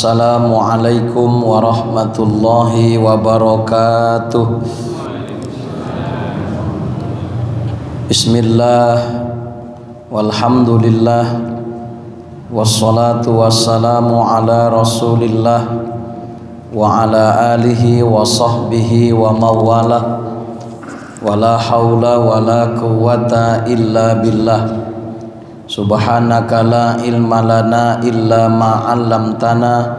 Assalamualaikum warahmatullahi wabarakatuh. Bismillah, walhamdulillah, wassalatu wassalamu ala rasulillah wa ala alihi wa sahbihi wa mawalah, wala hawla wala quwwata illa billah. Subhanaka la ilma lana illa ma 'allamtana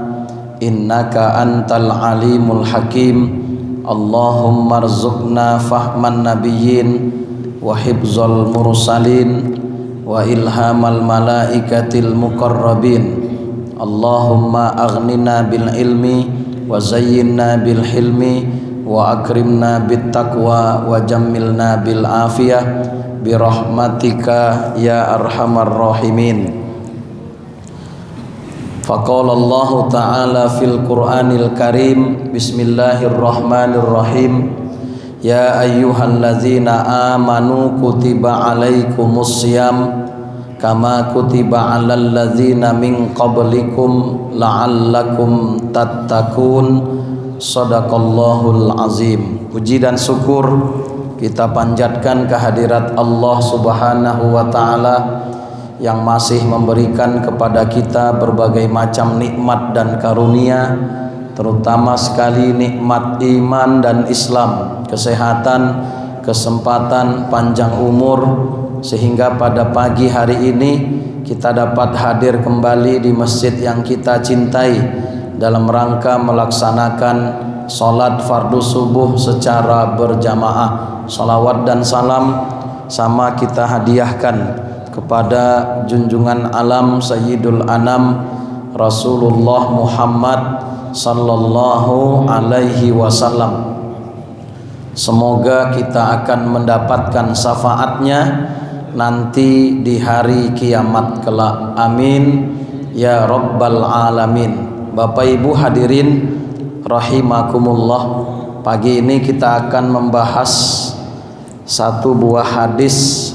innaka antal alimul hakim. Allahumma rzuqna fahman nabiyyin wa hifzal mursalin wa ilhamal malaikatil muqarrabin. Allahumma aghnina bil ilmi wa zayyinna bil hilmi wa akrimna bit taqwa wa jammilna bil afiyah birahmatika ya arhamar rahimin. Faqala Allah ta'ala fil Qur'anil Karim, bismillahirrahmanirrahim, ya ayyuhalladzina amanu kutiba alaikumus syiyam kama kutiba alal ladzina min qablikum la'allakum tattaqun. Shadaqallahul azim. Puji dan syukur kita panjatkan kehadirat Allah Subhanahu wa ta'ala yang masih memberikan kepada kita berbagai macam nikmat dan karunia, terutama sekali nikmat iman dan Islam, kesehatan, kesempatan, panjang umur, sehingga pada pagi hari ini kita dapat hadir kembali di masjid yang kita cintai dalam rangka melaksanakan sholat fardu subuh secara berjamaah. Salawat dan salam sama kita hadiahkan kepada junjungan alam Sayyidul Anam Rasulullah Muhammad sallallahu alaihi wasallam. Semoga kita akan mendapatkan syafaatnya nanti di hari kiamat kelak. Amin ya rabbal alamin. Bapak Ibu hadirin rahimakumullah, pagi ini kita akan membahas satu buah hadis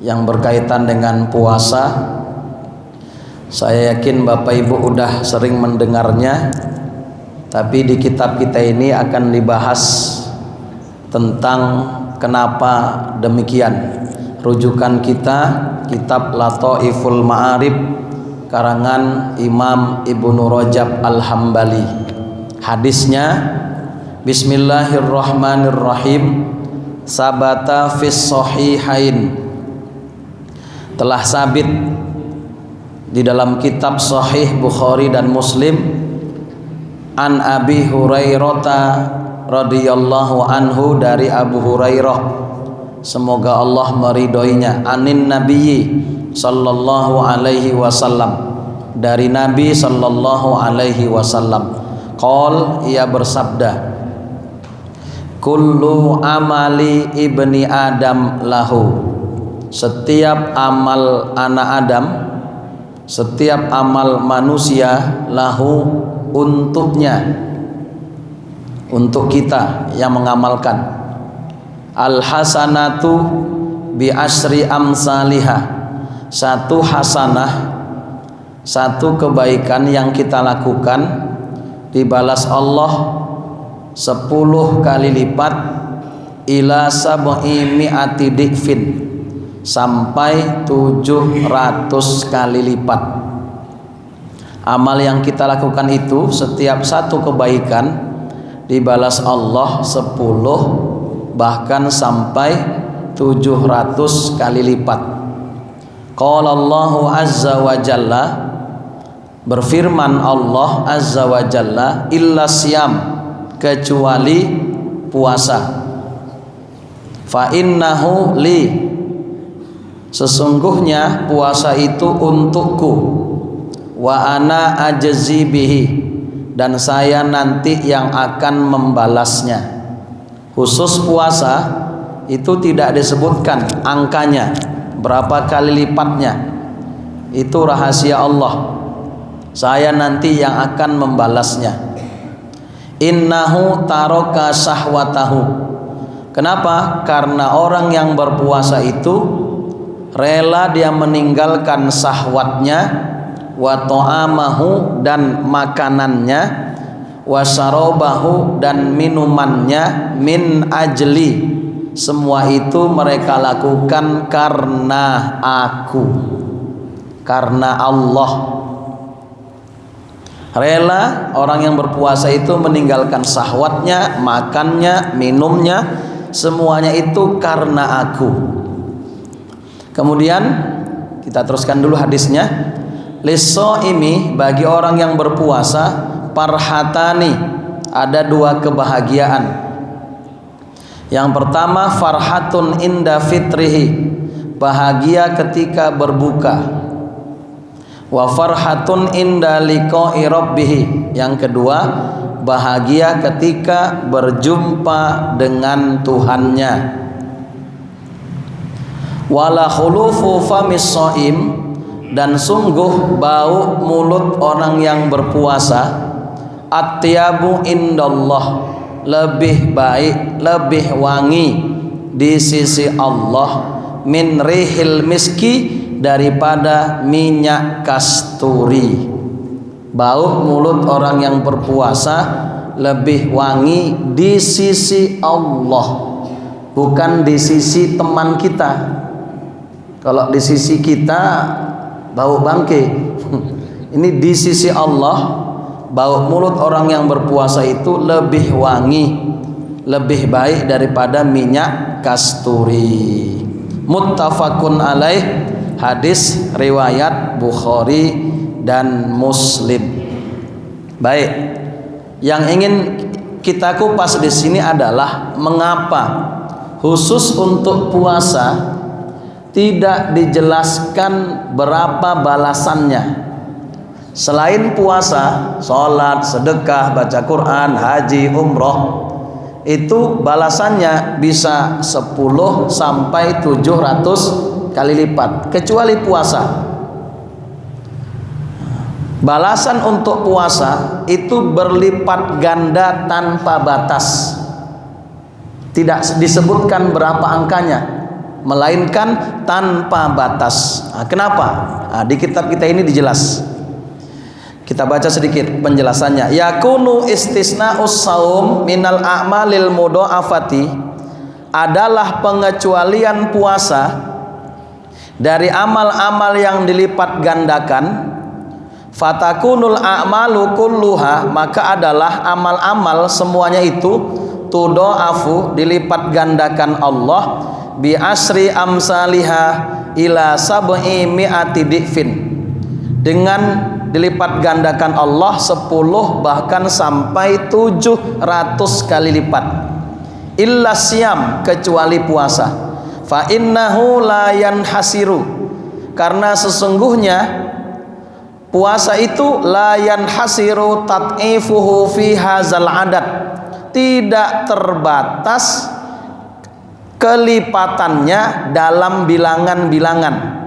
yang berkaitan dengan puasa. Saya yakin Bapak Ibu udah sering mendengarnya, tapi di kitab kita ini akan dibahas tentang kenapa demikian. Rujukan kita kitab Lataiful Ma'arif karangan Imam Ibnu Rajab Al-Hambali. Hadisnya, bismillahirrahmanirrahim, sabata fis sahihain, telah sabit di dalam kitab Sahih Bukhari dan Muslim, an Abi Hurairah radhiyallahu anhu, dari Abu Hurairah, semoga Allah meridhoinya, anin nabiyyi sallallahu alaihi wasallam, dari Nabi sallallahu alaihi wasallam, qol, ia bersabda, kullu amali ibni adam lahu, setiap amal anak Adam, setiap amal manusia, lahu, untuknya, untuk kita yang mengamalkan, al hasanatu bi asri amsalihah, satu hasanah, satu kebaikan yang kita lakukan dibalas Allah 10 kali lipat, ila sab'i mi'ati di'fin, sampai 700 kali lipat. Amal yang kita lakukan itu, setiap satu kebaikan dibalas Allah 10, bahkan sampai 700 kali lipat. Qala Allahu azza wa jalla, berfirman Allah azza wa jalla, illa siyam, kecuali puasa, fa innahu li, sesungguhnya puasa itu untukku, wa ana ajzi bihi, dan saya nanti yang akan membalasnya. Khusus puasa itu tidak disebutkan angkanya, berapa kali lipatnya, itu rahasia Allah. Saya nanti yang akan membalasnya. Innahu taraka syahwatahu. Kenapa? Karena orang yang berpuasa itu rela dia meninggalkan syahwatnya wa ta'amahu dan makanannya, wa syarabahu dan minumannya, min ajli, semua itu mereka lakukan karena aku, karena Allah. Rela orang yang berpuasa itu meninggalkan syahwatnya, makannya, minumnya, semuanya itu karena aku. Kemudian kita teruskan dulu hadisnya. Lis-shaimi, bagi orang yang berpuasa, farhatani, ada dua kebahagiaan. Yang pertama, farhatun inda fitrihi, bahagia ketika berbuka. Wa farhatun inda liqa'i rabbih, yang kedua bahagia ketika berjumpa dengan Tuhannya. Wala khulufu famis shaim, dan sungguh bau mulut orang yang berpuasa, atyabu indallah, lebih baik, lebih wangi di sisi Allah, min rihil miski, daripada minyak kasturi. Bau mulut orang yang berpuasa lebih wangi di sisi Allah, bukan di sisi teman kita. Kalau di sisi kita bau bangke, ini di sisi Allah, bau mulut orang yang berpuasa itu lebih wangi, lebih baik daripada minyak kasturi. Muttafaqun alaih, hadis riwayat Bukhari dan Muslim. Baik, yang ingin kita kupas di sini adalah mengapa khusus untuk puasa tidak dijelaskan berapa balasannya. Selain puasa, sholat, sedekah, baca Quran, haji, umroh, itu balasannya bisa 10 sampai 700 kali lipat, kecuali puasa. Balasan untuk puasa itu berlipat ganda tanpa batas, tidak disebutkan berapa angkanya, melainkan tanpa batas. Kenapa? Di kitab kita ini dijelas. Kita baca sedikit penjelasannya. Yakunu istisna'us saum minal a'malil mudha'afati, adalah pengecualian puasa dari amal-amal yang dilipat gandakan. Fatakunul a'malu kulluha, maka adalah amal-amal semuanya itu tudha'afu, dilipat gandakan Allah, bi asri amsaliha ila sab'i mi'ati di'fin, dengan dilipat gandakan Allah 10 bahkan sampai 700 kali lipat. Illa siyam, kecuali puasa. Fa innahu la yanhasiru, karena sesungguhnya puasa itu la yanhasiru tat'ifuhu fi hadzal adad, tidak terbatas kelipatannya dalam bilangan-bilangan.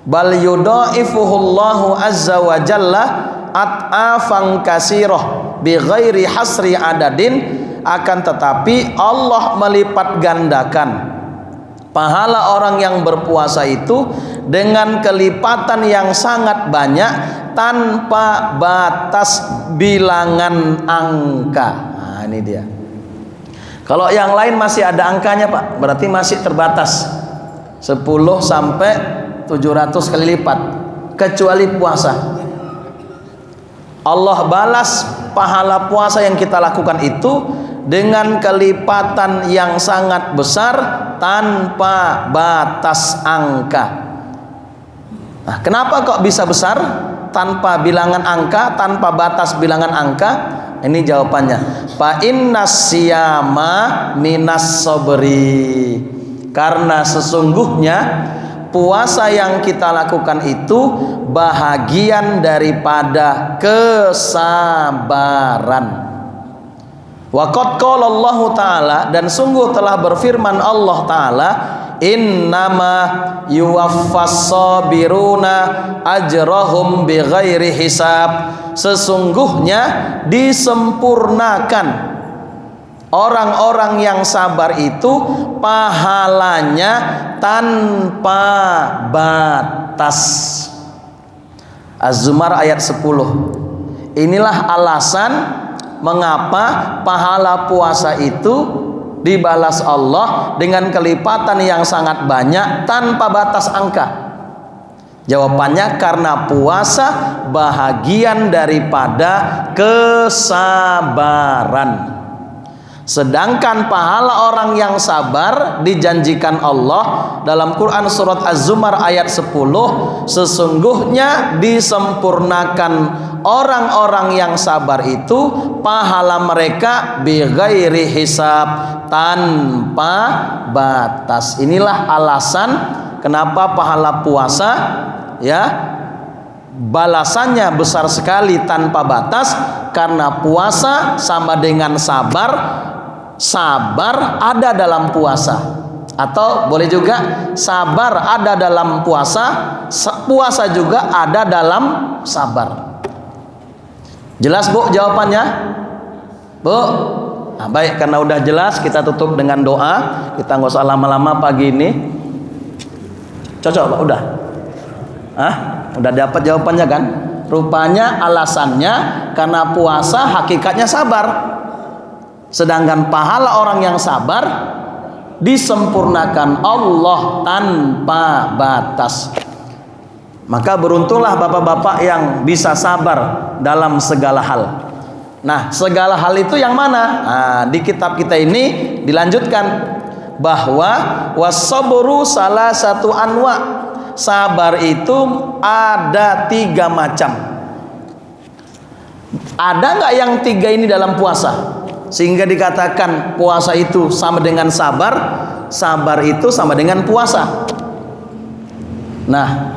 Bal yudha'ifuhullahu azza wa jalla at'afan katsirah bi ghairi hasri adadin, akan tetapi Allah melipat gandakan pahala orang yang berpuasa itu dengan kelipatan yang sangat banyak tanpa batas bilangan angka. Nah, ini dia. Kalau yang lain masih ada angkanya, Pak, berarti masih terbatas 10 sampai 700 kali lipat, kecuali puasa. Allah balas pahala puasa yang kita lakukan itu dengan kelipatan yang sangat besar tanpa batas angka. Nah, kenapa kok bisa besar tanpa bilangan angka, tanpa batas bilangan angka? Ini jawabannya. Fa innas siyama minas sabri, karena sesungguhnya puasa yang kita lakukan itu bahagian daripada kesabaran. Wa qad qala Allah Ta'ala, dan sungguh telah berfirman Allah Ta'ala, innama yuwaffas sabiruna ajrahum bighairi hisab, sesungguhnya disempurnakan orang-orang yang sabar itu pahalanya tanpa batas. Az-Zumar ayat 10. Inilah alasan mengapa pahala puasa itu dibalas Allah dengan kelipatan yang sangat banyak tanpa batas angka. Jawabannya karena puasa bahagian daripada kesabaran. Sedangkan pahala orang yang sabar dijanjikan Allah dalam Quran surat Az-Zumar ayat 10, sesungguhnya disempurnakan orang-orang yang sabar itu pahala mereka bighairi hisab, tanpa batas. Inilah alasan kenapa pahala puasa ya balasannya besar sekali tanpa batas, karena puasa sama dengan sabar. Sabar ada dalam puasa, atau boleh juga sabar ada dalam puasa, puasa juga ada dalam sabar. Jelas Bu jawabannya? Bu? Nah, baik, karena udah jelas kita tutup dengan doa. Kita nggak usah lama-lama pagi ini. Cocok Pak? Udah? Udah dapat jawabannya kan? Rupanya alasannya karena puasa hakikatnya sabar. Sedangkan pahala orang yang sabar disempurnakan Allah tanpa batas. Maka beruntunglah bapak-bapak yang bisa sabar dalam segala hal. Nah, segala hal itu yang mana? Nah, di kitab kita ini dilanjutkan bahwa was-sabru salah satu anwa. Sabar itu ada 3 macam. Ada nggak yang 3 ini dalam puasa? Sehingga dikatakan puasa itu sama dengan sabar, sabar itu sama dengan puasa. Nah,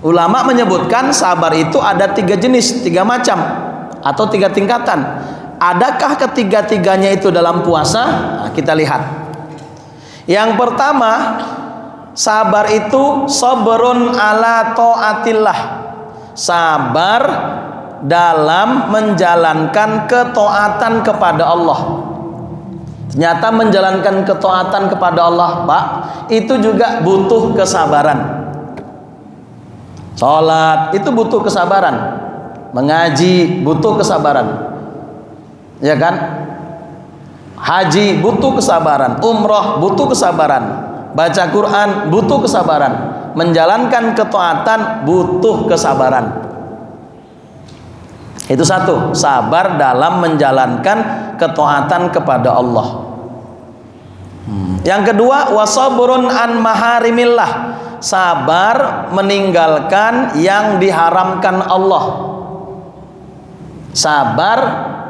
ulama menyebutkan sabar itu ada 3 jenis, 3 macam, atau 3 tingkatan. Adakah ketiga-tiganya itu dalam puasa? Nah, kita lihat. Yang pertama, sabar itu sabrun ala taatillah. Sabar dalam menjalankan ketaatan kepada Allah. Ternyata menjalankan ketaatan kepada Allah, Pak, itu juga butuh kesabaran. Sholat itu butuh kesabaran. Mengaji butuh kesabaran. Ya kan? Haji butuh kesabaran. Umroh butuh kesabaran. Baca Quran butuh kesabaran. Menjalankan ketaatan butuh kesabaran. Itu satu, sabar dalam menjalankan ketaatan kepada Allah. Yang kedua, wasabrun an maharimillah. Sabar meninggalkan yang diharamkan Allah. Sabar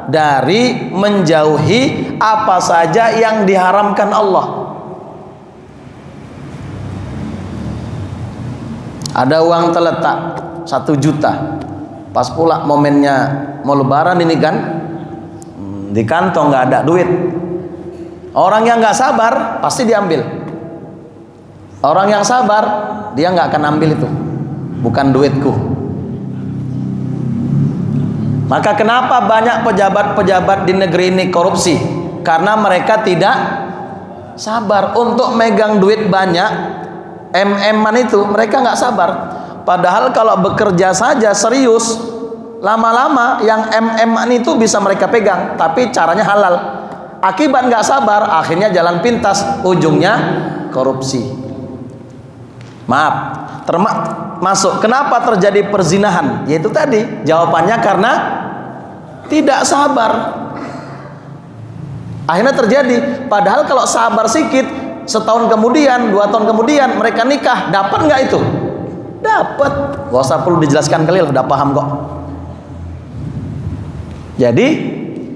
dari menjauhi apa saja yang diharamkan Allah. Ada uang terletak 1 juta. Pas pula momennya mau lebaran ini kan, di kantong nggak ada duit. Orang yang nggak sabar pasti diambil. Orang yang sabar dia nggak akan ambil itu, bukan duitku. Maka kenapa banyak pejabat-pejabat di negeri ini korupsi? Karena mereka tidak sabar untuk megang duit banyak, MM-an itu mereka nggak sabar. Padahal kalau bekerja saja serius, lama-lama yang MM-an itu bisa mereka pegang, tapi caranya halal. Akibat nggak sabar, akhirnya jalan pintas, ujungnya korupsi. Maaf, termasuk kenapa terjadi perzinahan? Yaitu tadi jawabannya karena tidak sabar. Akhirnya terjadi. Padahal kalau sabar sedikit, setahun kemudian, 2 tahun kemudian mereka nikah, dapat nggak itu? Dapat. Gak usah perlu dijelaskan kali, udah paham kok. Jadi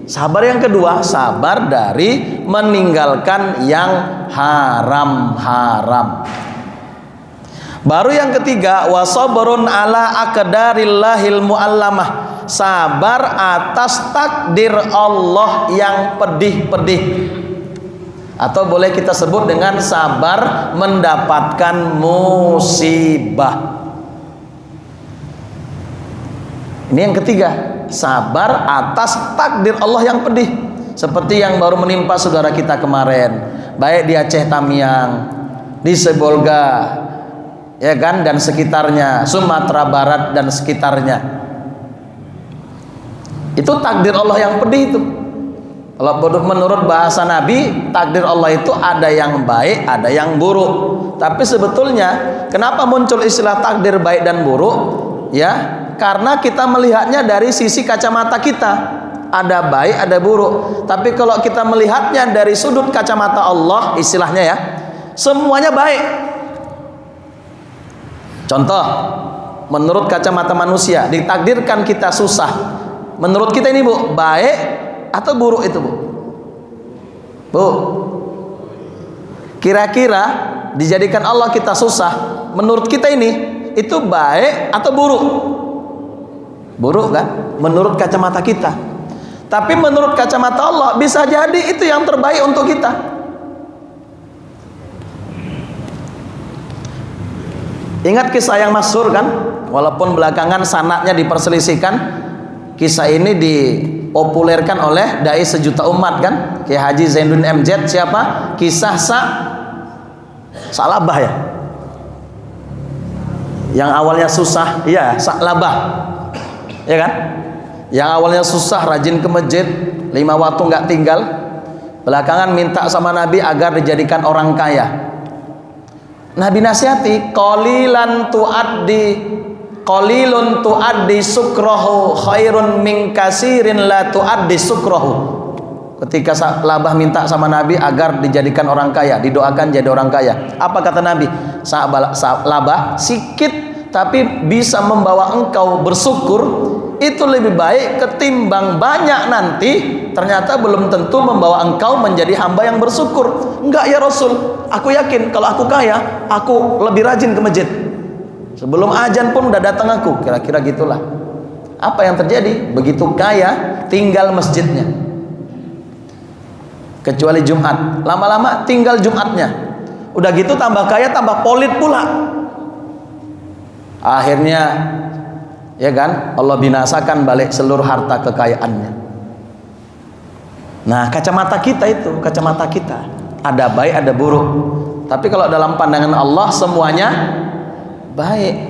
sabar yang kedua, sabar dari meninggalkan yang haram-haram. Baru yang ketiga, wasabrun ala aqdarillahil muallamah. Sabar atas takdir Allah yang pedih-pedih. Atau boleh kita sebut dengan sabar mendapatkan musibah. Ini yang ketiga, sabar atas takdir Allah yang pedih. Seperti yang baru menimpa saudara kita kemarin, baik di Aceh Tamiang, di Sebolga, ya kan, dan sekitarnya, Sumatera Barat dan sekitarnya. Itu takdir Allah yang pedih itu. Kalau menurut bahasa Nabi, takdir Allah itu ada yang baik, ada yang buruk. Tapi sebetulnya kenapa muncul istilah takdir baik dan buruk? Ya, karena kita melihatnya dari sisi kacamata kita. Ada baik, ada buruk. Tapi kalau kita melihatnya dari sudut kacamata Allah, istilahnya ya, semuanya baik. Contoh, menurut kacamata manusia, ditakdirkan kita susah. Menurut kita ini, Bu, baik atau buruk itu, Bu? Bu, kira-kira dijadikan Allah kita susah, menurut kita ini itu baik atau buruk? Buruk kan? Menurut kacamata kita. Tapi menurut kacamata Allah bisa jadi itu yang terbaik untuk kita. Ingat kisah yang masyhur kan? Walaupun belakangan sanadnya diperselisihkan, kisah ini dipopulerkan oleh dai sejuta umat kan, Kiai Haji Zainuddin MZ. Siapa? Kisah Sa'labah ya, yang awalnya susah, iya, Sa'labah ya kan, yang awalnya susah, rajin ke masjid 5 waktu nggak tinggal, belakangan minta sama Nabi agar dijadikan orang kaya. Nabi nasihati, qalilun tuaddi sukrahu khairun min kasirin la tuaddi sukrahu. Ketika Sa'labah minta sama Nabi agar dijadikan orang kaya, didoakan jadi orang kaya. Apa kata Nabi? Sa'labah, sikit tapi bisa membawa engkau bersyukur itu lebih baik ketimbang banyak nanti ternyata belum tentu membawa engkau menjadi hamba yang bersyukur. Enggak ya Rasul, aku yakin kalau aku kaya, aku lebih rajin ke masjid. Sebelum azan pun udah datang aku. Kira-kira gitulah. Apa yang terjadi? Begitu kaya, tinggal masjidnya. Kecuali Jumat. Lama-lama tinggal Jumatnya. Udah gitu tambah kaya, tambah pelit pula. Akhirnya, ya kan, Allah binasakan balik seluruh harta kekayaannya. Nah, kacamata kita itu, kacamata kita. Ada baik, ada buruk. Tapi kalau dalam pandangan Allah semuanya baik.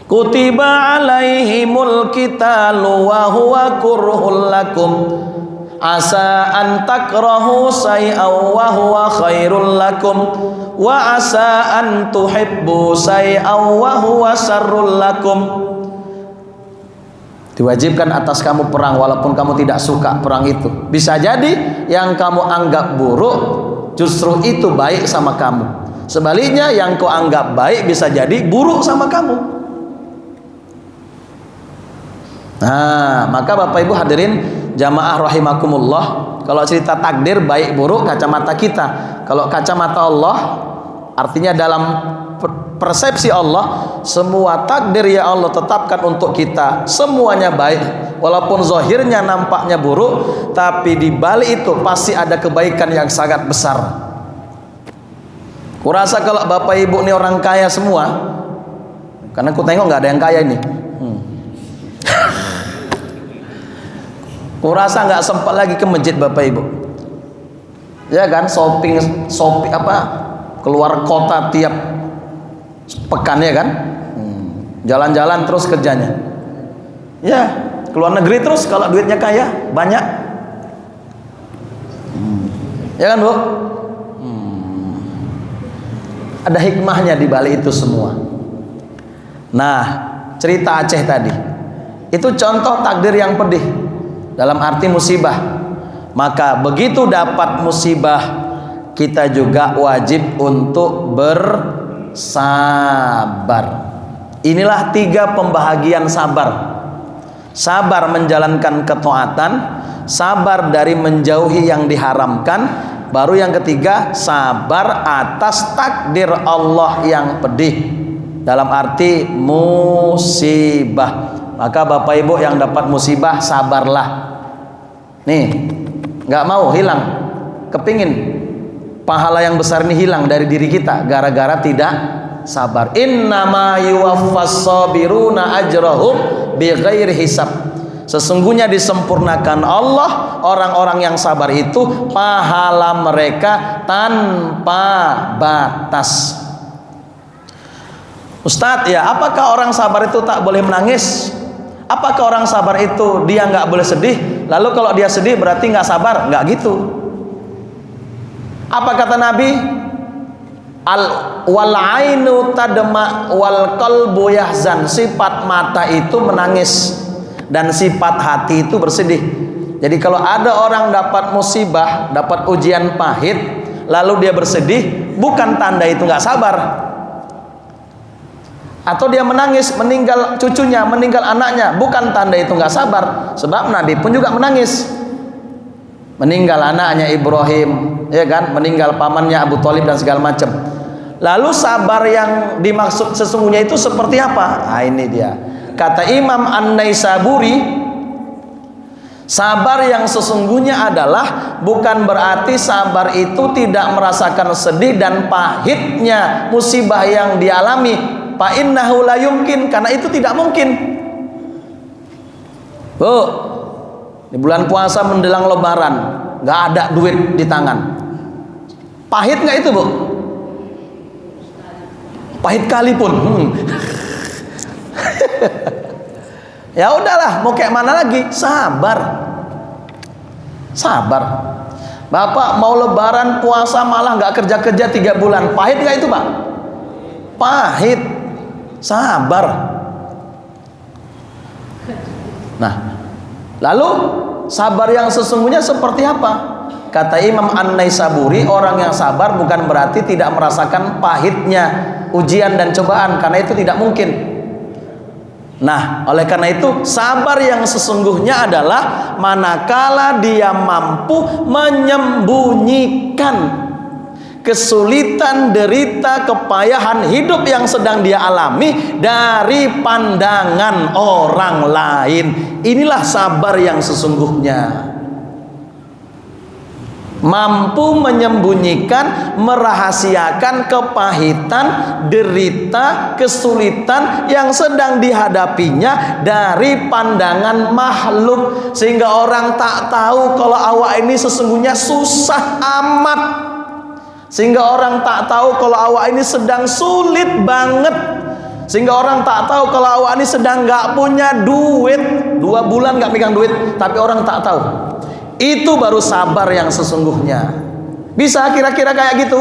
Kutiba alaihimul qitalu wa huwa kurhul lakum asa an takrahu say'aw wa huwa khairul lakum wa asa an tuhibbu say'aw wa huwa syarrul lakum. Diwajibkan atas kamu perang walaupun kamu tidak suka perang itu. Bisa jadi yang kamu anggap buruk justru itu baik sama kamu. Sebaliknya yang kau anggap baik bisa jadi buruk sama kamu. Nah, maka Bapak Ibu hadirin jamaah rahimakumullah, kalau cerita takdir baik buruk kacamata kita. Kalau kacamata Allah, artinya dalam persepsi Allah, semua takdir ya Allah tetapkan untuk kita semuanya baik. Walaupun zahirnya nampaknya buruk, tapi di balik itu pasti ada kebaikan yang sangat besar. Kurasa kalau Bapak Ibu ini orang kaya semua, karena aku tengok nggak ada yang kaya ini. Kurasa nggak sempat lagi ke masjid Bapak Ibu, ya kan, shopping apa, keluar kota tiap pekan ya kan, jalan-jalan terus kerjanya, ya keluar negeri terus kalau duitnya kaya banyak, ya kan Bu? Ada hikmahnya di balik itu semua. Nah, cerita Aceh tadi itu contoh takdir yang pedih dalam arti musibah. Maka begitu dapat musibah, kita juga wajib untuk bersabar. Inilah 3 pembahagian sabar. Sabar menjalankan ketaatan, sabar dari menjauhi yang diharamkan, baru yang ketiga sabar atas takdir Allah yang pedih dalam arti musibah. Maka Bapak Ibu yang dapat musibah, sabarlah. Nih, nggak mau hilang, kepingin pahala yang besar ini hilang dari diri kita gara-gara tidak sabar. Innama yuwaffas sabiruna ajrahum bighairi hisab. Sesungguhnya disempurnakan Allah orang-orang yang sabar itu pahala mereka tanpa batas. Ustadz, ya apakah orang sabar itu tak boleh menangis? Apakah orang sabar itu dia nggak boleh sedih? Lalu kalau dia sedih berarti nggak sabar? Nggak gitu. Apa kata Nabi? Wal ainu tadma wal qalbu yahzan. Sifat mata itu menangis dan sifat hati itu bersedih. Jadi kalau ada orang dapat musibah, dapat ujian pahit, lalu dia bersedih, bukan tanda itu nggak sabar. Atau dia menangis, meninggal cucunya, meninggal anaknya, bukan tanda itu nggak sabar. Sebab Nabi pun juga menangis, meninggal anaknya Ibrahim, ya kan, meninggal pamannya Abu Thalib dan segala macam. Lalu sabar yang dimaksud sesungguhnya itu seperti apa? Nah, ini dia. Kata Imam An-Naisaburi, sabar yang sesungguhnya adalah bukan berarti sabar itu tidak merasakan sedih dan pahitnya musibah yang dialami. Fa innahu la yumkin, karena itu tidak mungkin. Bu, di bulan puasa menjelang lebaran, nggak ada duit di tangan. Pahit nggak itu, Bu? Pahit kali pun. Ya udahlah, mau kayak mana lagi? Sabar. Sabar. Bapak mau lebaran puasa malah nggak kerja-kerja 3 bulan. Pahit nggak itu, Pak? Pahit. Sabar. Nah, lalu sabar yang sesungguhnya seperti apa? Kata Imam An-Naisaburi, orang yang sabar bukan berarti tidak merasakan pahitnya ujian dan cobaan, karena itu tidak mungkin. Nah, oleh karena itu sabar yang sesungguhnya adalah manakala dia mampu menyembunyikan kesulitan, derita, kepayahan hidup yang sedang dia alami dari pandangan orang lain. Inilah sabar yang sesungguhnya. Mampu menyembunyikan, merahasiakan kepahitan, derita, kesulitan yang sedang dihadapinya dari pandangan makhluk, sehingga orang tak tahu kalau awak ini sesungguhnya susah amat, sehingga orang tak tahu kalau awak ini sedang sulit banget, sehingga orang tak tahu kalau awak ini sedang nggak punya duit, 2 bulan nggak megang duit, tapi orang tak tahu. Itu baru sabar yang sesungguhnya. Bisa kira-kira kayak gitu?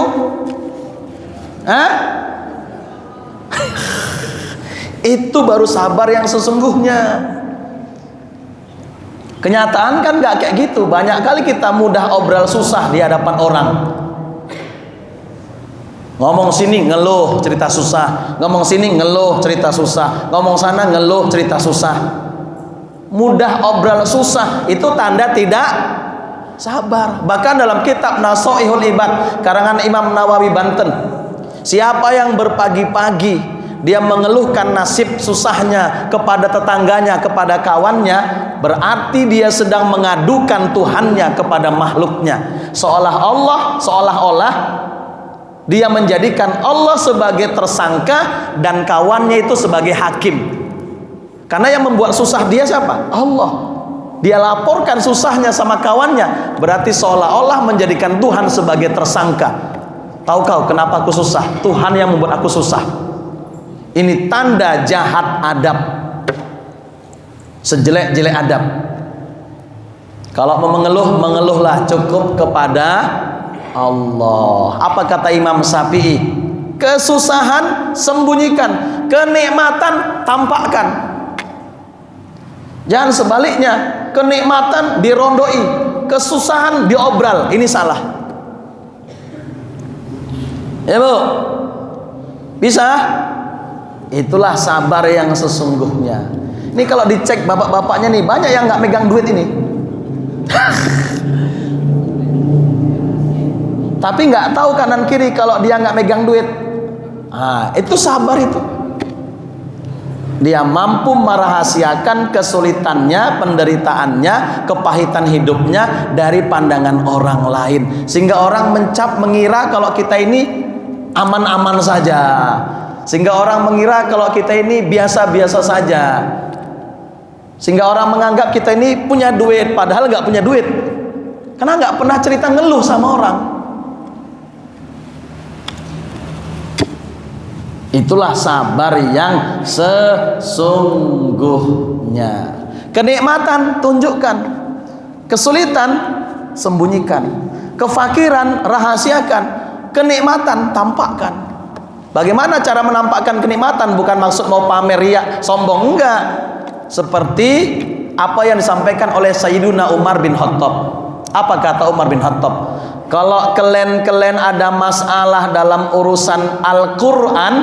Hah? Itu baru sabar yang sesungguhnya. Kenyataan kan nggak kayak gitu. Banyak kali kita mudah obral susah di hadapan orang. Ngomong sini ngeluh cerita susah, ngomong sini ngeluh cerita susah, ngomong sana ngeluh cerita susah. Mudah obral susah itu tanda tidak sabar. Bahkan dalam kitab Nasoihul Ibad karangan Imam Nawawi Banten, siapa yang berpagi-pagi dia mengeluhkan nasib susahnya kepada tetangganya, kepada kawannya, berarti dia sedang mengadukan Tuhannya kepada makhluknya. Seolah-olah dia menjadikan Allah sebagai tersangka dan kawannya itu sebagai hakim. Karena yang membuat susah dia siapa? Allah. Dia laporkan susahnya sama kawannya, berarti seolah-olah menjadikan Tuhan sebagai tersangka. Tahu kau kenapa aku susah? Tuhan yang membuat aku susah. Ini tanda jahat adab, sejelek-jelek adab. Kalau mau mengeluh, mengeluhlah cukup kepada Allah. Apa kata Imam Syafi'i? Kesusahan sembunyikan, kenikmatan tampakkan. Jangan sebaliknya, kenikmatan dirondoi, kesusahan diobral. Ini salah. Ya Bu, bisa? Itulah sabar yang sesungguhnya. Ini kalau dicek bapak-bapaknya nih, banyak yang nggak megang duit ini. Tapi nggak tahu kanan kiri kalau dia nggak megang duit. Nah, itu sabar itu. Dia mampu merahasiakan kesulitannya, penderitaannya, kepahitan hidupnya dari pandangan orang lain, sehingga orang mengira kalau kita ini aman-aman saja, sehingga orang mengira kalau kita ini biasa-biasa saja, sehingga orang menganggap kita ini punya duit padahal nggak punya duit, karena nggak pernah cerita ngeluh sama orang. Itulah sabar yang sesungguhnya. Kenikmatan tunjukkan, kesulitan sembunyikan, kefakiran rahasiakan, kenikmatan tampakkan. Bagaimana cara menampakkan kenikmatan? Bukan maksud mau pamer riak, sombong, enggak. Seperti apa yang disampaikan oleh Sayyiduna Umar bin Khattab. Apa kata Umar bin Khattab? Kalau kalian ada masalah dalam urusan Al-Quran,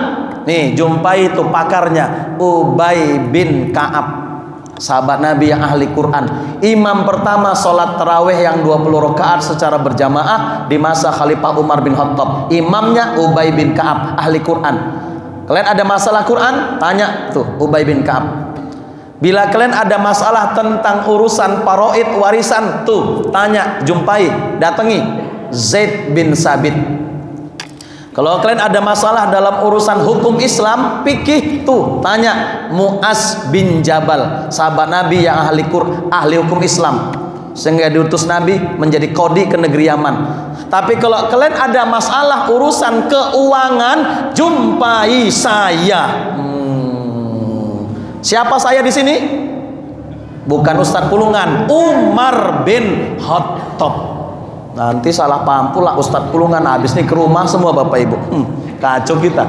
nih jumpai itu pakarnya, Ubay bin Ka'ab, sahabat Nabi yang ahli Quran. Imam pertama sholat tarawih yang 20 rakaat secara berjamaah di masa Khalifah Umar bin Khattab. Imamnya Ubay bin Ka'ab, ahli Quran. Kalian ada masalah Quran? Tanya tuh Ubay bin Ka'ab. Bila kalian ada masalah tentang urusan faraid warisan, tuh tanya, jumpai, datangi Zaid bin Sabit. Kalau kalian ada masalah dalam urusan hukum Islam, fikih, tuh tanya Mu'az bin Jabal, sahabat Nabi yang ahli hukum Islam, sehingga diutus Nabi menjadi qadhi ke negeri Yaman. Tapi kalau kalian ada masalah urusan keuangan, jumpai saya. Siapa saya di sini? Bukan Ustadz Pulungan, Umar bin Khattab. Nanti salah paham pula Ustadz Pulungan, habis nih ke rumah semua Bapak Ibu. Kacau kita.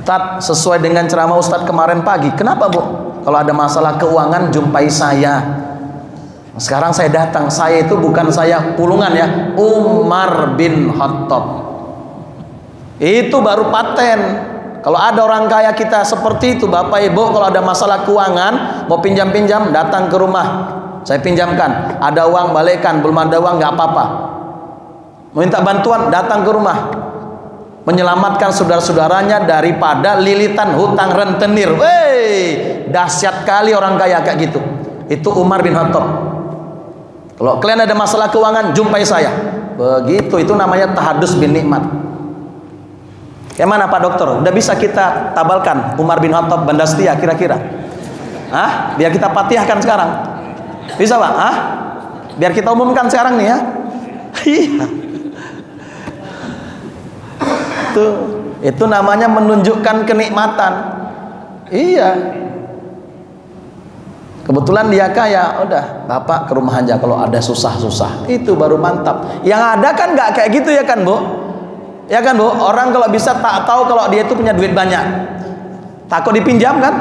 Ustadz, sesuai dengan ceramah Ustadz kemarin pagi. Kenapa Bu? Kalau ada masalah keuangan jumpai saya. Sekarang saya datang. Saya itu bukan saya Pulungan ya, Umar bin Khattab. Itu baru paten. Kalau ada orang kaya kita seperti itu Bapak Ibu, kalau ada masalah keuangan, mau pinjam-pinjam, datang ke rumah, saya pinjamkan. Ada uang balikkan, belum ada uang nggak apa-apa. Mau minta bantuan, datang ke rumah, menyelamatkan saudara-saudaranya daripada lilitan hutang rentenir. Wey, dahsyat kali orang kaya kayak gitu. Itu Umar bin Khattab. Kalau kalian ada masalah keuangan, jumpai saya. Begitu, itu namanya tahadus bin nikmat. Kayak mana Pak Dokter? Udah bisa kita tabalkan Umar bin Khattab Banda Setia kira-kira? Hah? Biar kita patihkan sekarang. Bisa Pak? Hah? Biar kita umumkan sekarang nih ya. Iya. Itu namanya menunjukkan kenikmatan. Iya. Kebetulan dia kaya, udah Bapak ke rumah aja kalau ada susah-susah. Itu baru mantap. Yang ada kan nggak kayak gitu ya kan Bu? Ya kan Bu, orang kalau bisa tak tahu kalau dia itu punya duit banyak, takut dipinjam kan,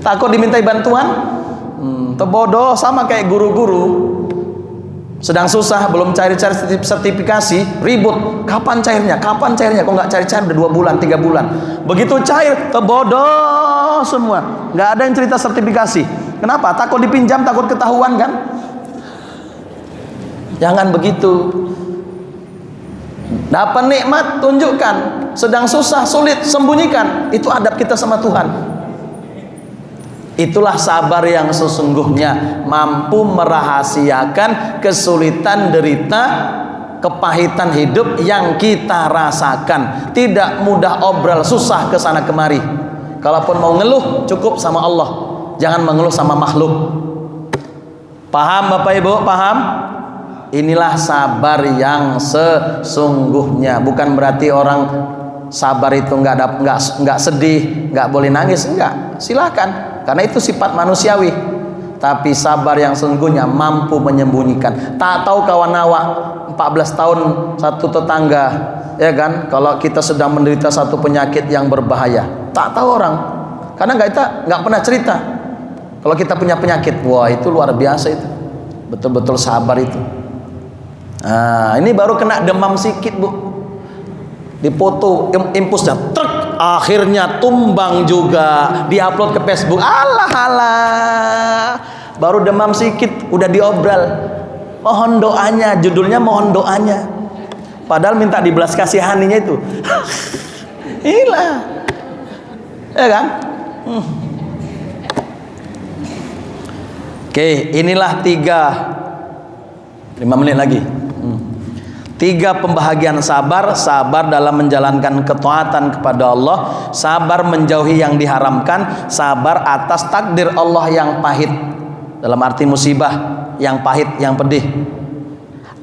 takut dimintai bantuan. Bodoh, sama kayak guru-guru sedang susah belum cari-cari sertifikasi, ribut, kapan cairnya, kok nggak cari-cari udah 2 bulan 3 bulan, begitu cair bodoh semua, nggak ada yang cerita sertifikasi. Kenapa? Takut dipinjam, takut ketahuan kan. Jangan begitu. Dapat nikmat, tunjukkan. Sedang susah, sulit, sembunyikan. Itu adab kita sama Tuhan. Itulah sabar yang sesungguhnya, mampu merahasiakan kesulitan, derita, kepahitan hidup yang kita rasakan. Tidak mudah obrol, susah ke sana kemari. Kalaupun mau ngeluh, cukup sama Allah. Jangan mengeluh sama makhluk. Paham Bapak Ibu? Paham? Inilah sabar yang sesungguhnya. Bukan berarti orang sabar itu nggak sedih, nggak boleh nangis, enggak. Silakan, karena itu sifat manusiawi. Tapi sabar yang sesungguhnya mampu menyembunyikan. Tak tahu kawan awak 14 tahun satu tetangga, ya kan? Kalau kita sedang menderita satu penyakit yang berbahaya, tak tahu orang, karena nggak pernah cerita. Kalau kita punya penyakit, wah itu luar biasa itu. Betul-betul sabar itu. Nah, ini baru kena demam sikit Bu, dipoto impulsnya truk, akhirnya tumbang juga, diupload ke Facebook. Alah, baru demam sikit udah diobral. Mohon doanya, judulnya mohon doanya, padahal minta dibelas kasihaninya itu. Inilah, ya kan? Oke, inilah 5 menit lagi. 3 pembahagian sabar. Sabar dalam menjalankan ketaatan kepada Allah, sabar menjauhi yang diharamkan, sabar atas takdir Allah yang pahit, dalam arti musibah yang pahit, yang pedih.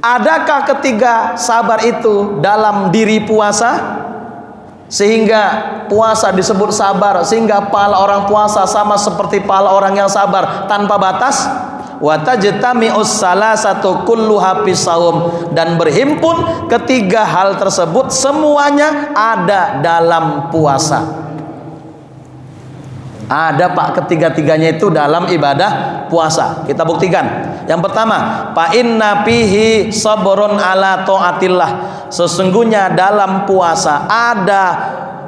Adakah ketiga sabar itu dalam diri puasa? Sehingga puasa disebut sabar, sehingga pahala orang puasa sama seperti pahala orang yang sabar tanpa batas. Wa tajtami'us salasatu kulluha fisaum, dan berhimpun ketiga hal tersebut semuanya ada dalam puasa. Ada Pak, ketiga-tiganya itu dalam ibadah puasa. Kita buktikan. Yang pertama, fa inna fihi sabrun ala taatillah. Sesungguhnya dalam puasa ada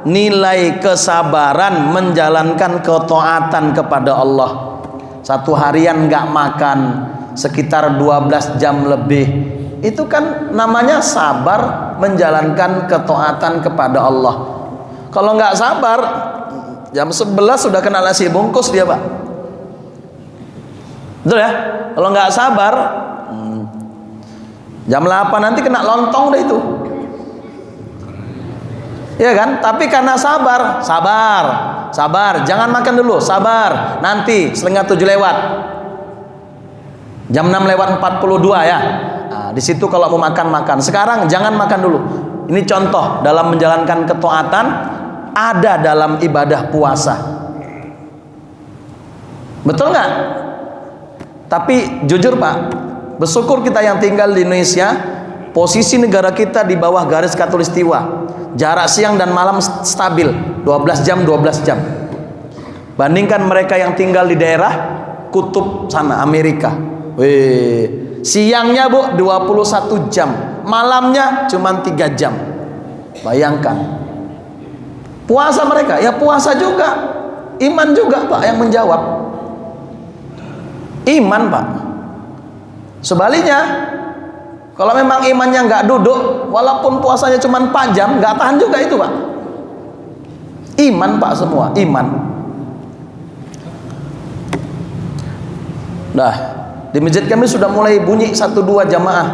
nilai kesabaran menjalankan ketaatan kepada Allah. Satu harian nggak makan sekitar 12 jam lebih, itu kan namanya sabar menjalankan ketaatan kepada Allah. Kalau nggak sabar, jam 11 sudah kena nasi bungkus dia Pak. Betul ya? Kalau nggak sabar, jam 8 nanti kena lontong deh itu. Iya kan? Tapi karena sabar, jangan makan dulu, sabar. Nanti setengah 7 lewat, jam 6 lewat 42 ya. Nah, di situ kalau mau makan. Sekarang jangan makan dulu. Ini contoh dalam menjalankan ketaatan ada dalam ibadah puasa. Betul nggak? Tapi jujur Pak, bersyukur kita yang tinggal di Indonesia, posisi negara kita di bawah garis khatulistiwa. Jarak siang dan malam stabil 12 jam. Bandingkan mereka yang tinggal di daerah kutub sana Amerika. Siangnya Bu 21 jam, malamnya cuma 3 jam. Bayangkan. Puasa mereka, ya puasa juga, iman juga Pak yang menjawab. Iman Pak. Sebaliknya, kalau memang imannya nggak duduk, walaupun puasanya cuma 4 jam, nggak tahan juga itu Pak. Iman Pak semua, iman. Nah, di masjid kami sudah mulai bunyi 1-2 jamaah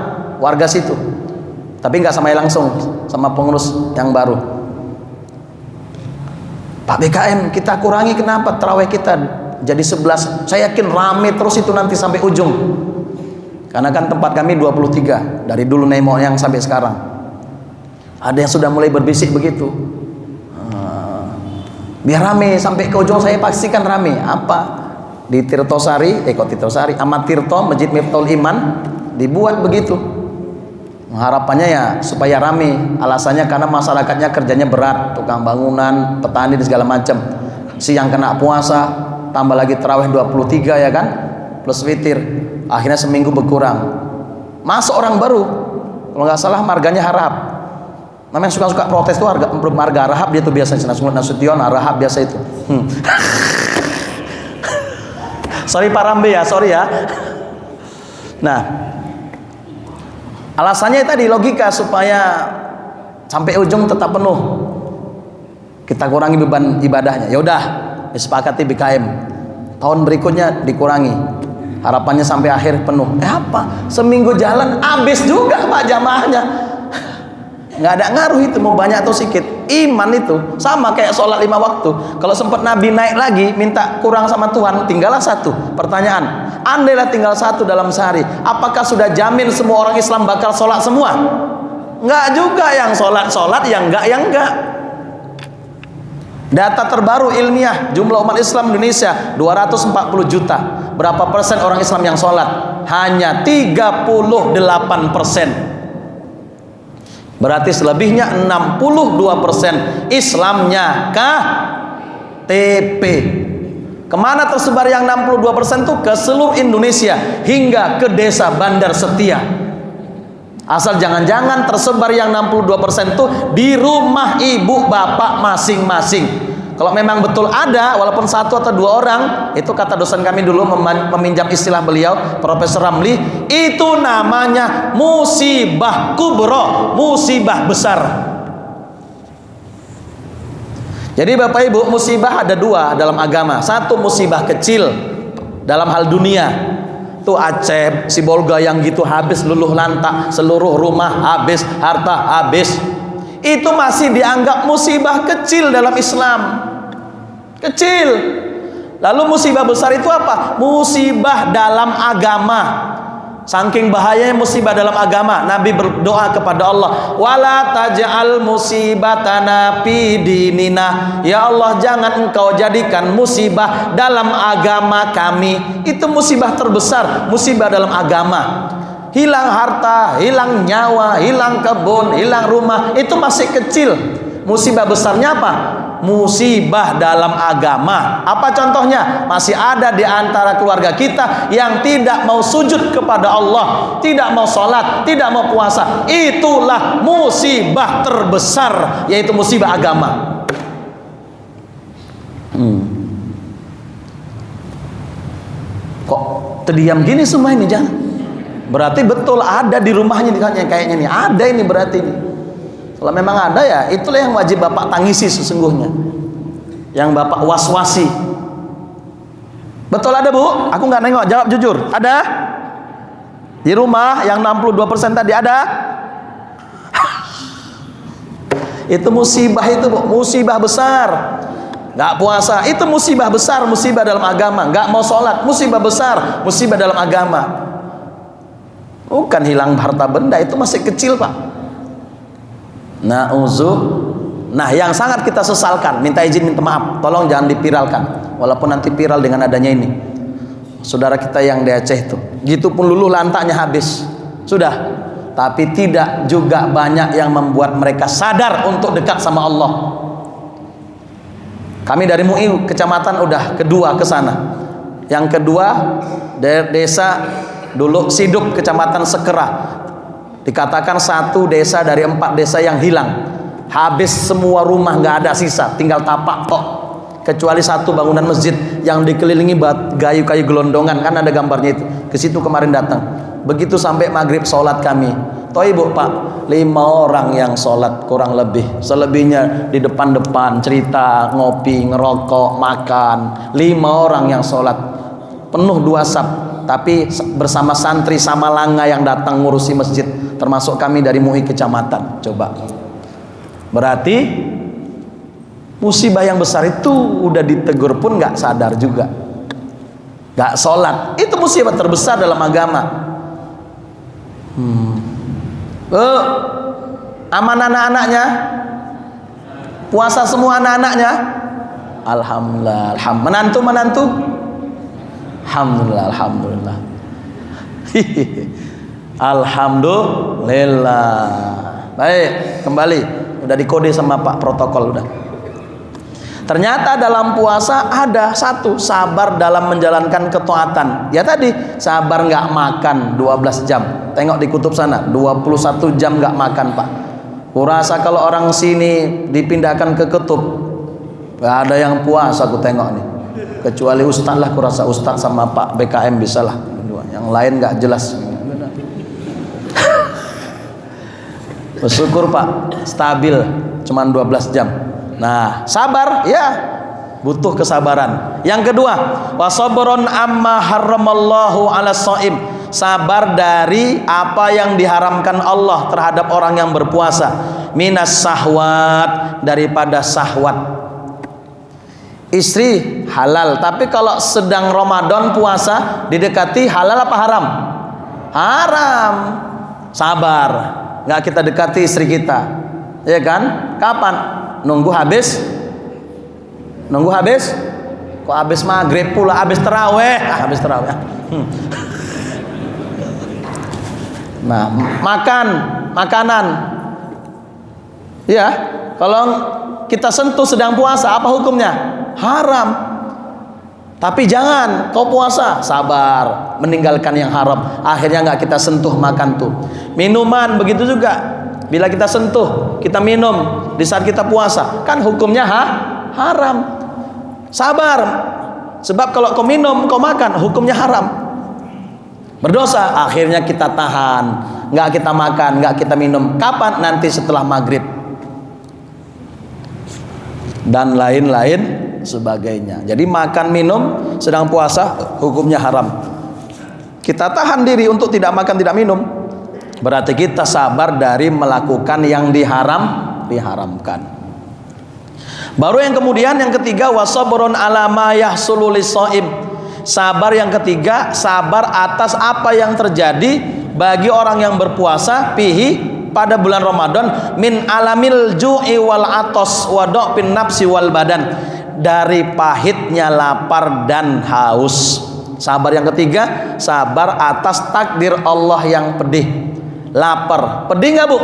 warga situ. Tapi nggak sama langsung, sama pengurus yang baru. Pak BKM, kita kurangi kenapa tarawih kita jadi 11. Saya yakin rame terus itu nanti sampai ujung. Karena kan tempat kami 23 dari dulu nenek moyang sampai sekarang. Ada yang sudah mulai berbisik begitu. Biar rame sampai ke ujung, saya pastikan rame. Apa? Di Tirtosari, Tirtosari, Ahmad Tirto, Masjid Miftahul Iman dibuat begitu. Harapannya ya supaya rame. Alasannya karena masyarakatnya kerjanya berat, tukang bangunan, petani dan segala macam. Siang kena puasa, tambah lagi tarawih 23 ya kan, plus witir. Akhirnya seminggu berkurang. Masuk orang baru, kalau nggak salah marganya Harahap. Namanya suka-suka protes tuh marga Harahap, dia tuh biasanya Nasution Harahap biasa itu. Sorry Pak Rambe ya, sorry ya. Nah, alasannya tadi logika supaya sampai ujung tetap penuh. Kita kurangi beban ibadahnya. Ya udah, disepakati BKM. Tahun berikutnya dikurangi. Harapannya sampai akhir penuh. Apa? Seminggu jalan habis juga Pak jamaahnya. Nggak ada ngaruh itu mau banyak atau sedikit. Iman itu sama kayak sholat 5 waktu. Kalau sempat Nabi naik lagi minta kurang sama Tuhan, tinggallah 1. Pertanyaan, andailah tinggal 1 dalam sehari, apakah sudah jamin semua orang Islam bakal sholat semua? Nggak juga, yang sholat, yang enggak. Data terbaru ilmiah, jumlah umat Islam Indonesia 240 juta. Berapa persen orang Islam yang sholat? Hanya 38%. Berarti selebihnya 62% Islamnya KTP. Kemana tersebar yang 62% itu? Ke seluruh Indonesia hingga ke desa Bandar Setia. Asal jangan-jangan tersebar yang 62% itu di rumah ibu bapak masing-masing. Kalau memang betul ada, walaupun 1 atau 2 orang, itu kata dosen kami dulu meminjam istilah beliau, Profesor Ramli, itu namanya musibah kubro, musibah besar. Jadi Bapak Ibu, musibah ada 2 dalam agama. 1 musibah kecil dalam hal dunia. Tuh Aceh, si Bolga yang gitu habis luluh lantak, seluruh rumah habis, harta habis. Itu masih dianggap musibah kecil dalam Islam. Kecil. Lalu musibah besar itu apa? Musibah dalam agama. Saking bahayanya musibah dalam agama, Nabi berdoa kepada Allah, wala taj'al musibatana fi dinina. Ya Allah, jangan engkau jadikan musibah dalam agama kami. Itu musibah terbesar, musibah dalam agama. Hilang harta, hilang nyawa, hilang kebun, hilang rumah, itu masih kecil. Musibah besarnya apa? Musibah dalam agama. Apa contohnya? Masih ada di antara keluarga kita yang tidak mau sujud kepada Allah, tidak mau sholat, tidak mau puasa. Itulah musibah terbesar, yaitu musibah agama. Kok terdiam gini semua ini? Jangan. Berarti betul ada di rumahnya kayaknya nih. Ada ini berarti nih. Kalau memang ada ya, itulah yang wajib Bapak tangisi sesungguhnya. Yang Bapak was-wasi. Betul ada, Bu? Aku nggak nengok, jawab jujur. Ada? Di rumah yang 62% tadi ada? Itu musibah itu, Bu. Musibah besar. Nggak puasa, itu musibah besar, musibah dalam agama. Nggak mau sholat, musibah besar, musibah dalam agama. Bukan hilang harta benda, itu masih kecil, Pak. Nah, yang sangat kita sesalkan, minta izin, minta maaf, tolong jangan dipiralkan, walaupun nanti viral dengan adanya ini. Saudara kita yang di Aceh itu, gitu pun luluh lantaknya habis, sudah. Tapi tidak juga banyak yang membuat mereka sadar untuk dekat sama Allah. Kami dari MUI kecamatan udah kedua ke sana. Yang kedua desa dulu Siduk, kecamatan Sekerah. Dikatakan satu desa dari 4 desa yang hilang. Habis semua rumah, nggak ada sisa, tinggal tapak tok. Kecuali satu bangunan masjid yang dikelilingi kayu-kayu gelondongan, kan ada gambarnya itu. Ke situ kemarin datang. Begitu sampai maghrib sholat kami. Toh ibu Pak, 5 orang yang sholat kurang lebih. Selebihnya di depan-depan cerita, ngopi, ngerokok, makan. 5 orang yang sholat penuh 2 saf. Tapi bersama santri sama langa yang datang ngurusi masjid, termasuk kami dari MUI kecamatan. Coba, berarti musibah yang besar itu udah ditegur pun nggak sadar juga, nggak sholat. Itu musibah terbesar dalam agama. Aman anak-anaknya, puasa semua anak-anaknya, alhamdulillah. Menantu alhamdulillah, alhamdulillah. Alhamdulillah. Baik, kembali. Udah dikode sama Pak protokol udah. Ternyata dalam puasa ada satu, sabar dalam menjalankan ketaatan. Ya tadi, sabar nggak makan 12 jam. Tengok di kutub sana, 21 jam nggak makan, Pak. Kurasa kalau orang sini dipindahkan ke kutub, nggak ada yang puasa, aku tengok nih. Kecuali ustaz lah, kurasa ustaz sama Pak BKM bisa lah. Yang lain nggak jelas. Bersyukur Pak, stabil, cuman 12 jam. Nah, sabar, ya, butuh kesabaran. Yang kedua, wasabrun amma harramallahu ala shaim. Sabar dari apa yang diharamkan Allah terhadap orang yang berpuasa. Minas sahwat, daripada sahwat. Istri halal, tapi kalau sedang Ramadan puasa didekati halal apa haram? Haram. Sabar, nggak kita dekati istri kita, ya kan? Kapan? Nunggu habis? Kok habis maghrib pula, habis terawih? Habis terawih. Nah, makanan, ya, kalau kita sentuh sedang puasa, apa hukumnya? Haram. Tapi jangan kau puasa, sabar, meninggalkan yang haram. Akhirnya nggak kita sentuh makan tuh. Minuman begitu juga. Bila kita sentuh, kita minum di saat kita puasa, kan hukumnya haram. Sabar, sebab kalau kau minum, kau makan, hukumnya haram. Berdosa. Akhirnya kita tahan, nggak kita makan, nggak kita minum. Kapan? Nanti setelah maghrib dan lain-lain sebagainya. Jadi makan minum sedang puasa hukumnya haram. Kita tahan diri untuk tidak makan tidak minum, berarti kita sabar dari melakukan yang diharamkan. Baru yang kemudian yang ketiga, wasabrun ala ma yahsulu lis-shaim. Sabar yang ketiga, sabar atas apa yang terjadi bagi orang yang berpuasa fihi pada bulan Ramadan min alamil ju'i wal atos wa dha'fin nafsi wal badan, dari pahitnya lapar dan haus. Sabar yang ketiga, sabar atas takdir Allah yang pedih. Lapar, pedih nggak bu?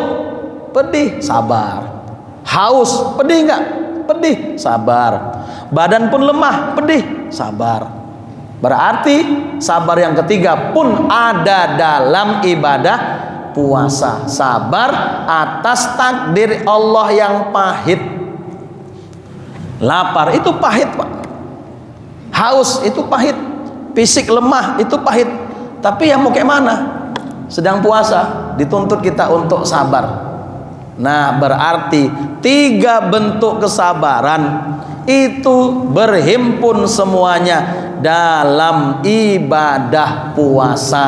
Pedih, sabar. Haus, pedih nggak? Pedih, sabar. Badan pun lemah, pedih, sabar. Berarti sabar yang ketiga pun ada dalam ibadah puasa. Sabar atas takdir Allah yang pahit. Lapar itu pahit pak, haus itu pahit, fisik lemah itu pahit. Tapi yang mau kayak mana? Sedang puasa, dituntut kita untuk sabar. Nah, berarti 3 bentuk kesabaran itu berhimpun semuanya dalam ibadah puasa.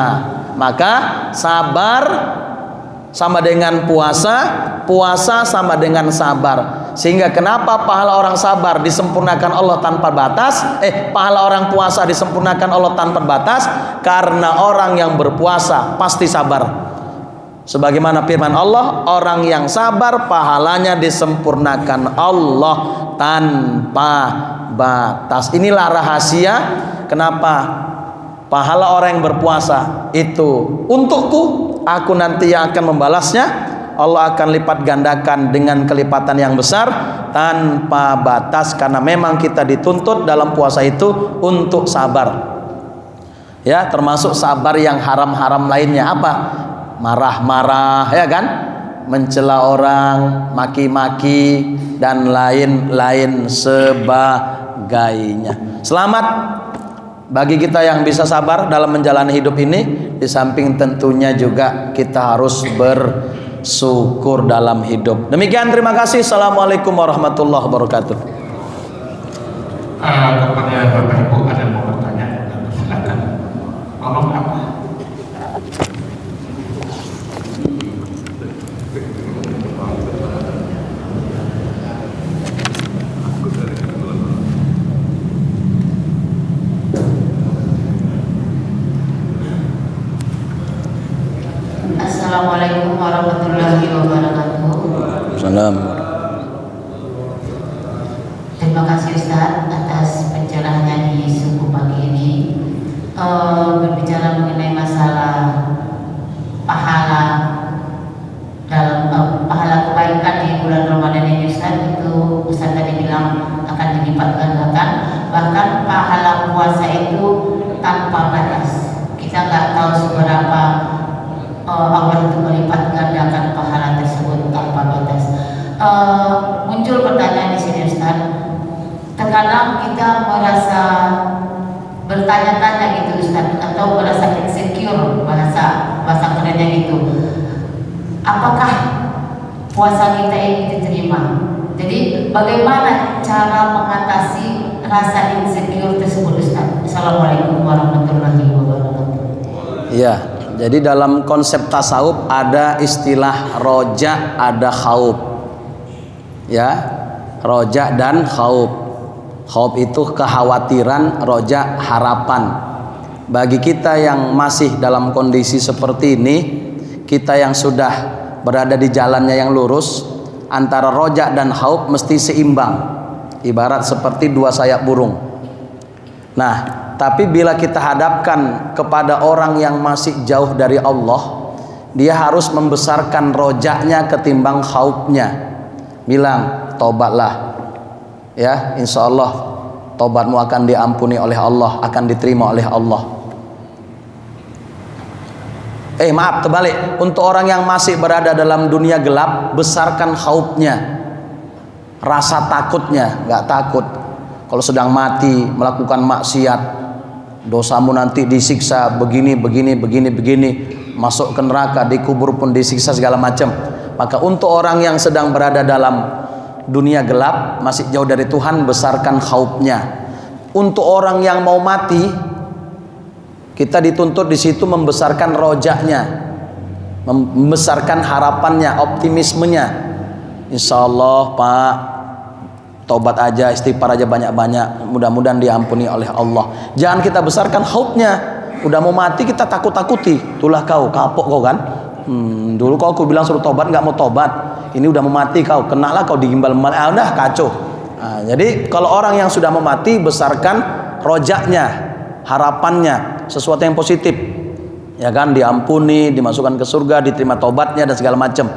Maka sabar sama dengan puasa, puasa sama dengan sabar. Sehingga kenapa pahala orang sabar disempurnakan Allah tanpa batas? Pahala orang puasa disempurnakan Allah tanpa batas, karena orang yang berpuasa pasti sabar. Sebagaimana firman Allah, orang yang sabar pahalanya disempurnakan Allah tanpa batas. Inilah rahasia kenapa pahala orang yang berpuasa itu untukku, aku nanti yang akan membalasnya. Allah akan lipat gandakan dengan kelipatan yang besar tanpa batas, karena memang kita dituntut dalam puasa itu untuk sabar. Ya, termasuk sabar yang haram-haram lainnya apa? Marah-marah, ya kan? Mencela orang, maki-maki dan lain-lain sebagainya. Selamat bagi kita yang bisa sabar dalam menjalani hidup ini. Di samping tentunya juga kita harus bersyukur dalam hidup. Demikian, terima kasih. Assalamualaikum warahmatullahi wabarakatuh. Kepada Bapak Ibu ada yang mau bertanya, silakan. Tolong apa? Assalamualaikum warahmatullahi wabarakatuh. Salam. Terima kasih Ustaz atas pencerahannya di subuh pagi ini. Berbicara mengenai masalah pahala dalam pahala kebaikan di bulan Ramadan ini Ustaz, itu Ustaz tadi bilang akan dilipat gandakan. Bahkan pahala puasa itu tanpa batas. Kita nggak tahu seberapa Allah itu melipat gandakan pahala tersebut tanpa batas. Muncul pertanyaan di sini Ustaz. Terkadang kita merasa bertanya-tanya gitu Ustaz, atau merasa insecure, bahasa kerennya gitu. Apakah puasa kita ini diterima? Jadi bagaimana cara mengatasi rasa insecure tersebut Ustaz? Assalamualaikum warahmatullahi wabarakatuh. Iya. Jadi dalam konsep tasawuf ada istilah roja, ada khauf. Ya, roja dan khauf. Khauf itu kekhawatiran, roja harapan. Bagi kita yang masih dalam kondisi seperti ini, kita yang sudah berada di jalannya yang lurus, antara roja dan khauf mesti seimbang. Ibarat seperti 2 sayap burung. Nah, tapi bila kita hadapkan kepada orang yang masih jauh dari Allah, dia harus membesarkan rojaknya ketimbang khaufnya. Bilang, tobatlah. Ya, insya Allah tobatmu akan diampuni oleh Allah, akan diterima oleh Allah. Maaf, terbalik. Untuk orang yang masih berada dalam dunia gelap, besarkan khaufnya, rasa takutnya. Nggak takut kalau sedang mati melakukan maksiat, dosamu nanti disiksa begini, masuk ke neraka, dikubur pun disiksa segala macam. Maka untuk orang yang sedang berada dalam dunia gelap, masih jauh dari Tuhan, besarkan khaufnya. Untuk orang yang mau mati, kita dituntut di situ membesarkan rojaknya, membesarkan harapannya, optimismenya. Insya Allah Pak, tobat aja, istighfar aja banyak-banyak, mudah-mudahan diampuni oleh Allah. Jangan kita besarkan hautnya. Udah mau mati kita takut-takuti. Itulah kau, kapok kau kan. Dulu kau aku bilang suruh tobat, nggak mau tobat. Ini udah mau mati kau, kenalah kau digimbal-gimbal. Udah kacau. Nah, jadi kalau orang yang sudah mau mati, besarkan rojaknya, harapannya, sesuatu yang positif. Ya kan, diampuni, dimasukkan ke surga, diterima tobatnya dan segala macam.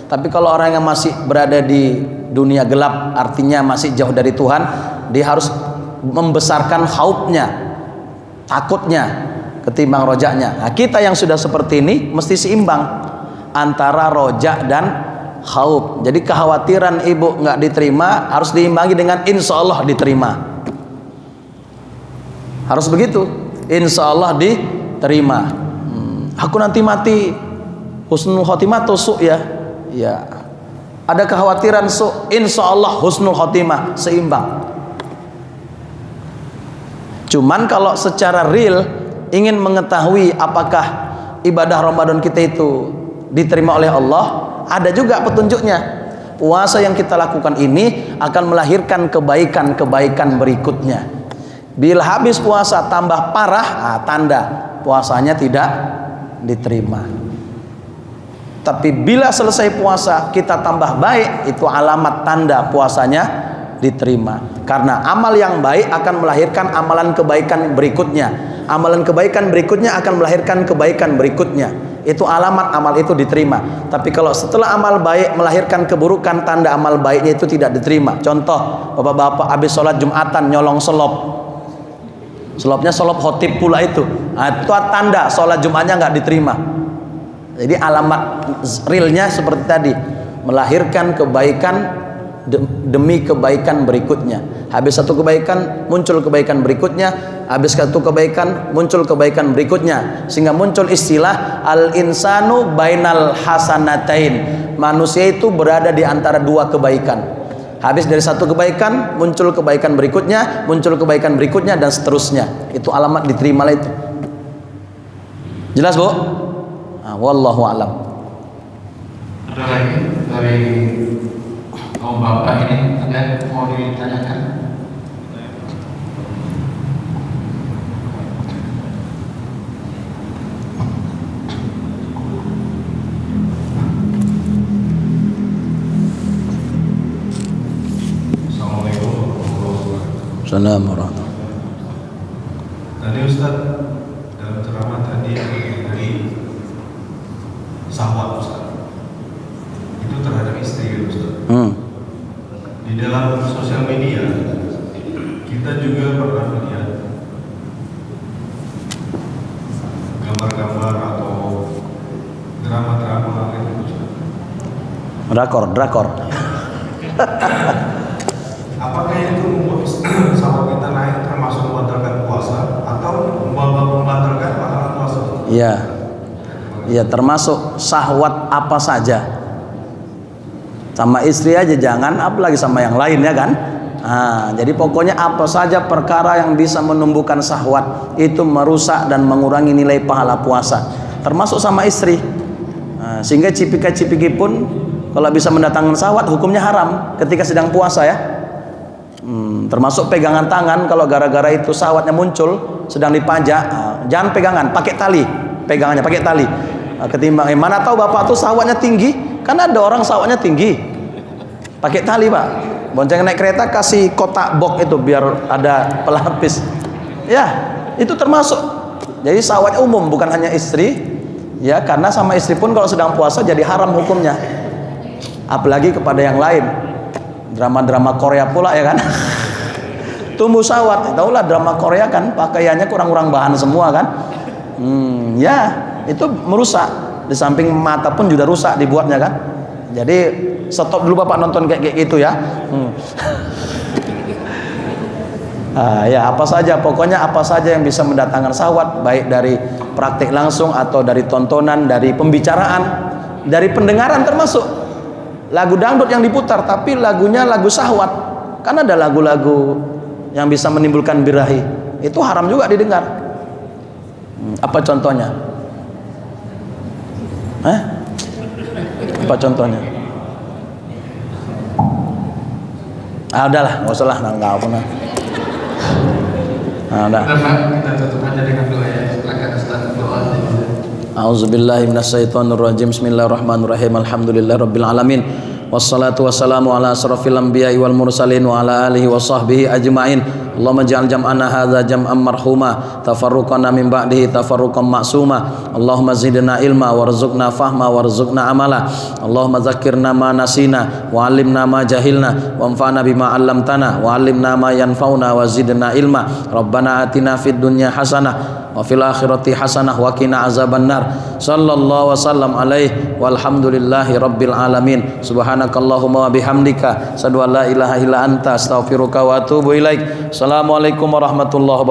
Tapi kalau orang yang masih berada di dunia gelap, artinya masih jauh dari Tuhan, dia harus membesarkan khaufnya, takutnya ketimbang rojaknya. Nah, kita yang sudah seperti ini mesti seimbang antara rojak dan khauf. Jadi kekhawatiran ibu nggak diterima harus diimbangi dengan insya Allah diterima. Harus begitu, insya Allah diterima. Aku nanti mati husnul khotimah tusuk ya. Ya, ada kekhawatiran insya Allah husnul khotimah, seimbang. Cuman kalau secara real ingin mengetahui apakah ibadah Ramadan kita itu diterima oleh Allah, ada juga petunjuknya. Puasa yang kita lakukan ini akan melahirkan kebaikan-kebaikan berikutnya. Bila habis puasa tambah parah, tanda puasanya tidak diterima. Tapi bila selesai puasa kita tambah baik, itu alamat tanda puasanya diterima. Karena amal yang baik akan melahirkan amalan kebaikan berikutnya. Amalan kebaikan berikutnya akan melahirkan kebaikan berikutnya. Itu alamat amal itu diterima. Tapi kalau setelah amal baik melahirkan keburukan, tanda amal baiknya itu tidak diterima. Contoh, bapak-bapak habis sholat Jumatan nyolong selop. Selopnya selop khotib pula itu. Itu tanda sholat Jumatnya nggak diterima. Jadi alamat realnya seperti tadi, melahirkan kebaikan demi kebaikan berikutnya. Habis satu kebaikan muncul kebaikan berikutnya, habis satu kebaikan muncul kebaikan berikutnya, sehingga muncul istilah al-insanu bainal hasanatain. Manusia itu berada di antara dua kebaikan. Habis dari satu kebaikan muncul kebaikan berikutnya, muncul kebaikan berikutnya dan seterusnya. Itu alamat diterima itu. Jelas, Bu? Wallahu alam. Ada lagi dari kaum bapak ini ada mau ditanyakan? Assalamualaikum warahmatullahi wabarakatuh. Assalamualaikum warahmatullahi wabarakatuh. Tadi Ustaz dalam ceramah tadi dari sahabat Ustaz itu terhadap istri Ustaz. Di dalam sosial media kita juga pernah melihat gambar-gambar atau drama-drama itu Ustaz. Drakor. Apakah itu membuat sahabat kita naik termasuk membatalkan puasa atau membatalkan pahala puasa? Iya. Ya, termasuk syahwat apa saja. Sama istri aja jangan, apalagi sama yang lain ya kan. Jadi pokoknya apa saja perkara yang bisa menumbuhkan syahwat itu merusak dan mengurangi nilai pahala puasa, termasuk sama istri. Sehingga cipika-cipiki pun kalau bisa mendatangkan syahwat hukumnya haram ketika sedang puasa ya. Termasuk pegangan tangan, kalau gara-gara itu syahwatnya muncul sedang dipajak, jangan pegangan, pakai tali, pegangannya pakai tali. Ketimbang mana tahu bapak tuh syahwatnya tinggi, kan ada orang syahwatnya tinggi, pakai tali pak. Bonceng naik kereta kasih kotak box itu biar ada pelapis. Ya itu termasuk. Jadi syahwat umum bukan hanya istri, ya karena sama istri pun kalau sedang puasa jadi haram hukumnya. Apalagi kepada yang lain. Drama-drama Korea pula ya kan. Tumbuh syahwat. Tahulah drama Korea kan pakaiannya kurang-kurang bahan semua kan. Ya itu merusak. Di samping mata pun juga rusak dibuatnya kan. Jadi stop dulu bapak nonton kayak gitu ya. Ya apa saja, pokoknya apa saja yang bisa mendatangkan syahwat, baik dari praktik langsung atau dari tontonan, dari pembicaraan, dari pendengaran, termasuk lagu dangdut yang diputar tapi lagunya lagu syahwat. Kan ada lagu-lagu yang bisa menimbulkan birahi, itu haram juga didengar. Apa contohnya? Apa contohnya? Udahlah, nggak usah lah, nggak apa nah. Udah. Kita tutup aja dengan doa ya. Silakan Ustaz doa. A'udzubillahi minasyaitonirrajim. Bismillahirrahmanirrahim. Alhamdulillahirabbil alamin. Wassalatu wassalamu ala asrofil anbiya'i wal mursalin wa ala alihi wa sahbihi ajma'in. Allahumma ja'al jam'ana hadza jam'an marhuma, tafarruqana min ba'dihi tafarruqan ma'suma. Allahumma zidna ilma warzuqna fahma warzuqna amala. Allahumma dzakkirna ma nasina wa 'allimna ma jahilna wanfa'na bima 'allamtana wa 'allimna ma yanfa'una wa zidna ilma. Rabbana atina fid dunya hasanah wa fil akhirati hasanah wa qina azabannar. Sallallahu wasallam alaihi walhamdulillahi rabbil alamin. Subhanakallahumma wa bihamdika asyhadu an la ilaha illa anta astaghfiruka wa atubu ilaik. Assalamualaikum warahmatullahi wabarakatuh.